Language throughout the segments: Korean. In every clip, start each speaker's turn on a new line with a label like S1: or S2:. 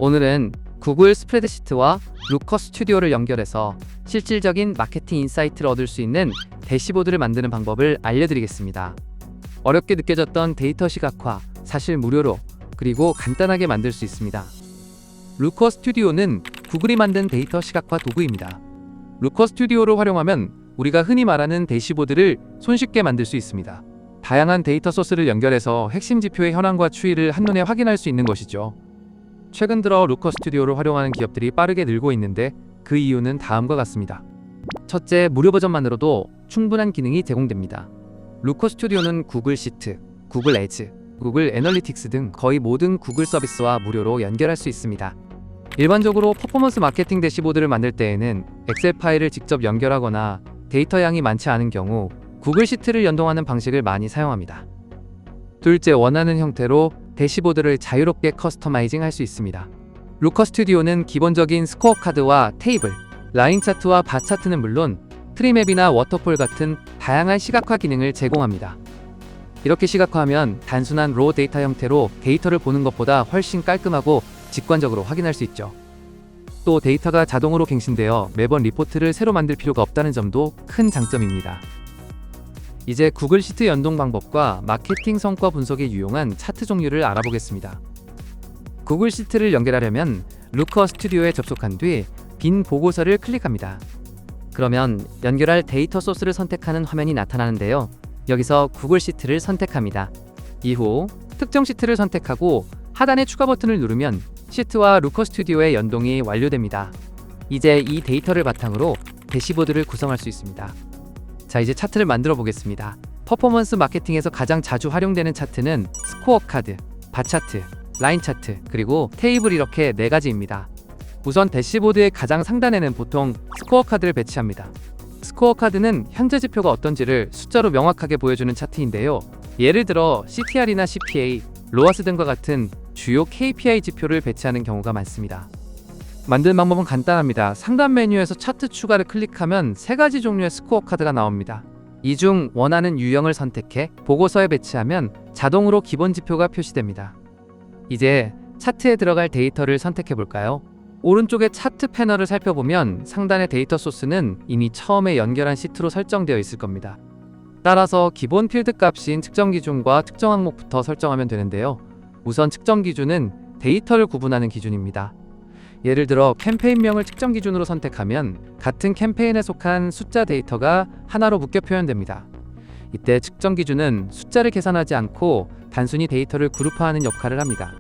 S1: 오늘은 구글 스프레드시트와 루커 스튜디오를 연결해서 실질적인 마케팅 인사이트를 얻을 수 있는 대시보드를 만드는 방법을 알려드리겠습니다. 어렵게 느껴졌던 데이터 시각화, 사실 무료로 그리고 간단하게 만들 수 있습니다. 루커 스튜디오는 구글이 만든 데이터 시각화 도구입니다. 루커 스튜디오를 활용하면 우리가 흔히 말하는 대시보드를 손쉽게 만들 수 있습니다. 다양한 데이터 소스를 연결해서 핵심 지표의 현황과 추이를 한눈에 확인할 수 있는 것이죠. 최근 들어 루커 스튜디오를 활용하는 기업들이 빠르게 늘고 있는데 그 이유는 다음과 같습니다. 첫째, 무료 버전만으로도 충분한 기능이 제공됩니다. 루커 스튜디오는 구글 시트, 구글 애즈, 구글 애널리틱스 등 거의 모든 구글 서비스와 무료로 연결할 수 있습니다. 일반적으로 퍼포먼스 마케팅 대시보드를 만들 때에는 엑셀 파일을 직접 연결하거나 데이터 양이 많지 않은 경우 구글 시트를 연동하는 방식을 많이 사용합니다. 둘째, 원하는 형태로 대시보드를 자유롭게 커스터마이징 할 수 있습니다. 루커 스튜디오는 기본적인 스코어 카드와 테이블, 라인 차트와 바 차트는 물론 트리맵이나 워터폴 같은 다양한 시각화 기능을 제공합니다. 이렇게 시각화하면 단순한 로 데이터 형태로 데이터를 보는 것보다 훨씬 깔끔하고 직관적으로 확인할 수 있죠. 또 데이터가 자동으로 갱신되어 매번 리포트를 새로 만들 필요가 없다는 점도 큰 장점입니다. 이제 구글 시트 연동 방법과 마케팅 성과 분석에 유용한 차트 종류를 알아보겠습니다. 구글 시트를 연결하려면 루커 스튜디오에 접속한 뒤 빈 보고서를 클릭합니다. 그러면 연결할 데이터 소스를 선택하는 화면이 나타나는데요. 여기서 구글 시트를 선택합니다. 이후 특정 시트를 선택하고 하단의 추가 버튼을 누르면 시트와 루커 스튜디오의 연동이 완료됩니다. 이제 이 데이터를 바탕으로 대시보드를 구성할 수 있습니다. 자, 이제 차트를 만들어 보겠습니다. 퍼포먼스 마케팅에서 가장 자주 활용되는 차트는 스코어 카드, 바 차트, 라인 차트, 그리고 테이블 이렇게 4가지입니다. 우선 대시보드의 가장 상단에는 보통 스코어 카드를 배치합니다. 스코어 카드는 현재 지표가 어떤지를 숫자로 명확하게 보여주는 차트인데요. 예를 들어 CTR이나 CPA, 로아스 등과 같은 주요 KPI 지표를 배치하는 경우가 많습니다. 만드는 방법은 간단합니다. 상단 메뉴에서 차트 추가를 클릭하면 3가지 종류의 스코어 카드가 나옵니다. 이 중 원하는 유형을 선택해 보고서에 배치하면 자동으로 기본 지표가 표시됩니다. 이제 차트에 들어갈 데이터를 선택해 볼까요? 오른쪽의 차트 패널을 살펴보면 상단의 데이터 소스는 이미 처음에 연결한 시트로 설정되어 있을 겁니다. 따라서 기본 필드 값인 측정 기준과 특정 항목부터 설정하면 되는데요. 우선 측정 기준은 데이터를 구분하는 기준입니다. 예를 들어 캠페인명을 측정 기준으로 선택하면 같은 캠페인에 속한 숫자 데이터가 하나로 묶여 표현됩니다. 이때 측정 기준은 숫자를 계산하지 않고 단순히 데이터를 그룹화하는 역할을 합니다.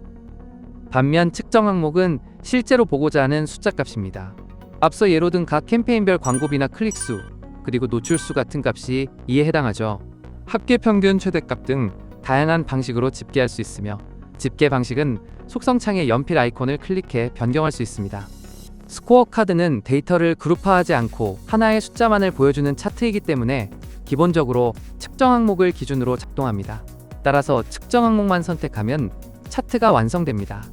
S1: 반면 측정 항목은 실제로 보고자 하는 숫자 값입니다. 앞서 예로 든 각 캠페인별 광고비나 클릭수, 그리고 노출수 같은 값이 이에 해당하죠. 합계 평균 최대값 등 다양한 방식으로 집계할 수 있으며 집계 방식은 속성창의 연필 아이콘을 클릭해 변경할 수 있습니다. 스코어 카드는 데이터를 그룹화하지 않고 하나의 숫자만을 보여주는 차트이기 때문에 기본적으로 측정 항목을 기준으로 작동합니다. 따라서 측정 항목만 선택하면 차트가 완성됩니다.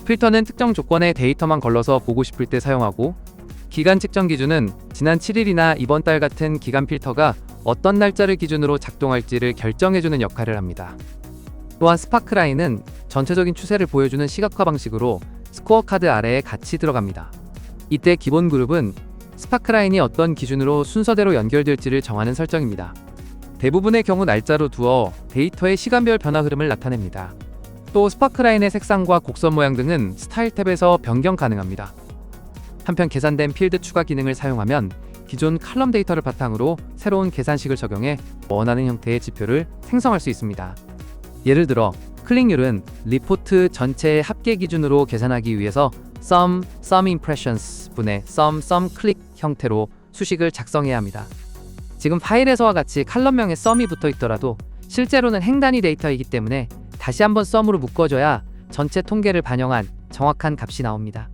S1: 필터는 특정 조건의 데이터만 걸러서 보고 싶을 때 사용하고, 기간 측정 기준은 지난 7일이나 이번 달 같은 기간 필터가 어떤 날짜를 기준으로 작동할지를 결정해주는 역할을 합니다. 또한 스파크라인은 전체적인 추세를 보여주는 시각화 방식으로 스코어 카드 아래에 같이 들어갑니다. 이때 기본 그룹은 스파크라인이 어떤 기준으로 순서대로 연결될지를 정하는 설정입니다. 대부분의 경우 날짜로 두어 데이터의 시간별 변화 흐름을 나타냅니다. 또 스파크라인의 색상과 곡선 모양 등은 스타일 탭에서 변경 가능합니다. 한편 계산된 필드 추가 기능을 사용하면 기존 칼럼 데이터를 바탕으로 새로운 계산식을 적용해 원하는 형태의 지표를 생성할 수 있습니다. 예를 들어 클릭률은 리포트 전체의 합계 기준으로 계산하기 위해서 sum impressions 분의 sum click 형태로 수식을 작성해야 합니다. 지금 파일에서와 같이 칼럼명에 sum이 붙어 있더라도 실제로는 행단위 데이터이기 때문에 다시 한번 sum으로 묶어줘야 전체 통계를 반영한 정확한 값이 나옵니다.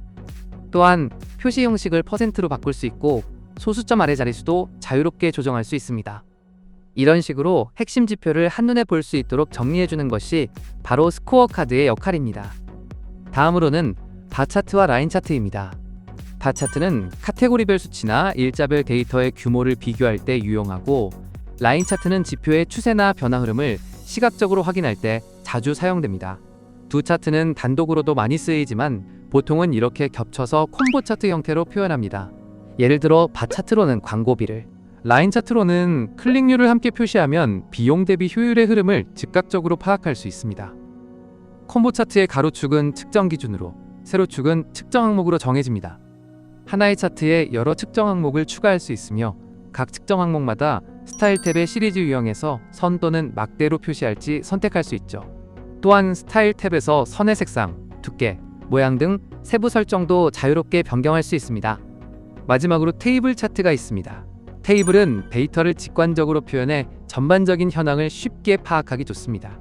S1: 또한 표시 형식을 %로 바꿀 수 있고 소수점 아래 자릿수도 자유롭게 조정할 수 있습니다. 이런 식으로 핵심 지표를 한눈에 볼 수 있도록 정리해주는 것이 바로 스코어 카드의 역할입니다. 다음으로는 바 차트와 라인 차트입니다. 바 차트는 카테고리별 수치나 일자별 데이터의 규모를 비교할 때 유용하고, 라인 차트는 지표의 추세나 변화 흐름을 시각적으로 확인할 때 자주 사용됩니다. 두 차트는 단독으로도 많이 쓰이지만 보통은 이렇게 겹쳐서 콤보 차트 형태로 표현합니다. 예를 들어 바 차트로는 광고비를, 라인 차트로는 클릭률을 함께 표시하면 비용 대비 효율의 흐름을 즉각적으로 파악할 수 있습니다. 콤보 차트의 가로축은 측정 기준으로, 세로축은 측정 항목으로 정해집니다. 하나의 차트에 여러 측정 항목을 추가할 수 있으며 각 측정 항목마다 스타일 탭의 시리즈 유형에서 선 또는 막대로 표시할지 선택할 수 있죠. 또한 스타일 탭에서 선의 색상, 두께, 모양 등 세부 설정도 자유롭게 변경할 수 있습니다. 마지막으로 테이블 차트가 있습니다. 테이블은 데이터를 직관적으로 표현해 전반적인 현황을 쉽게 파악하기 좋습니다.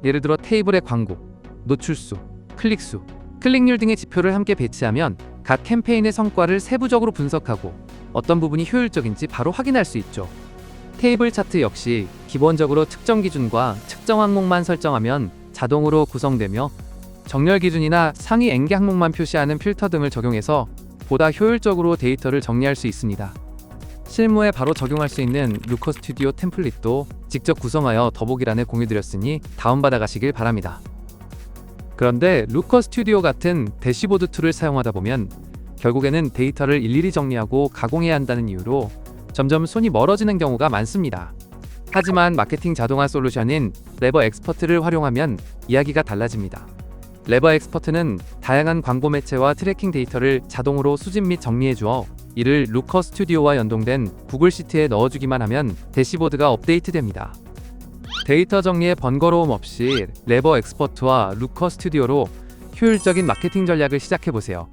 S1: 예를 들어 테이블의 광고, 노출수, 클릭수, 클릭률 등의 지표를 함께 배치하면 각 캠페인의 성과를 세부적으로 분석하고 어떤 부분이 효율적인지 바로 확인할 수 있죠. 테이블 차트 역시 기본적으로 특정 기준과 측정 항목만 설정하면 자동으로 구성되며 정렬 기준이나 상위 N개 항목만 표시하는 필터 등을 적용해서 보다 효율적으로 데이터를 정리할 수 있습니다. 실무에 바로 적용할 수 있는 루커 스튜디오 템플릿도 직접 구성하여 더보기란에 공유드렸으니 다운받아 가시길 바랍니다. 그런데 루커 스튜디오 같은 대시보드 툴을 사용하다 보면 결국에는 데이터를 일일이 정리하고 가공해야 한다는 이유로 점점 손이 멀어지는 경우가 많습니다. 하지만 마케팅 자동화 솔루션인 레버 엑스퍼트를 활용하면 이야기가 달라집니다. 레버 엑스퍼트는 다양한 광고 매체와 트래킹 데이터를 자동으로 수집 및 정리해 주어 이를 루커 스튜디오와 연동된 구글 시트에 넣어주기만 하면 대시보드가 업데이트됩니다. 데이터 정리에 번거로움 없이 레버 엑스퍼트와 루커 스튜디오로 효율적인 마케팅 전략을 시작해보세요.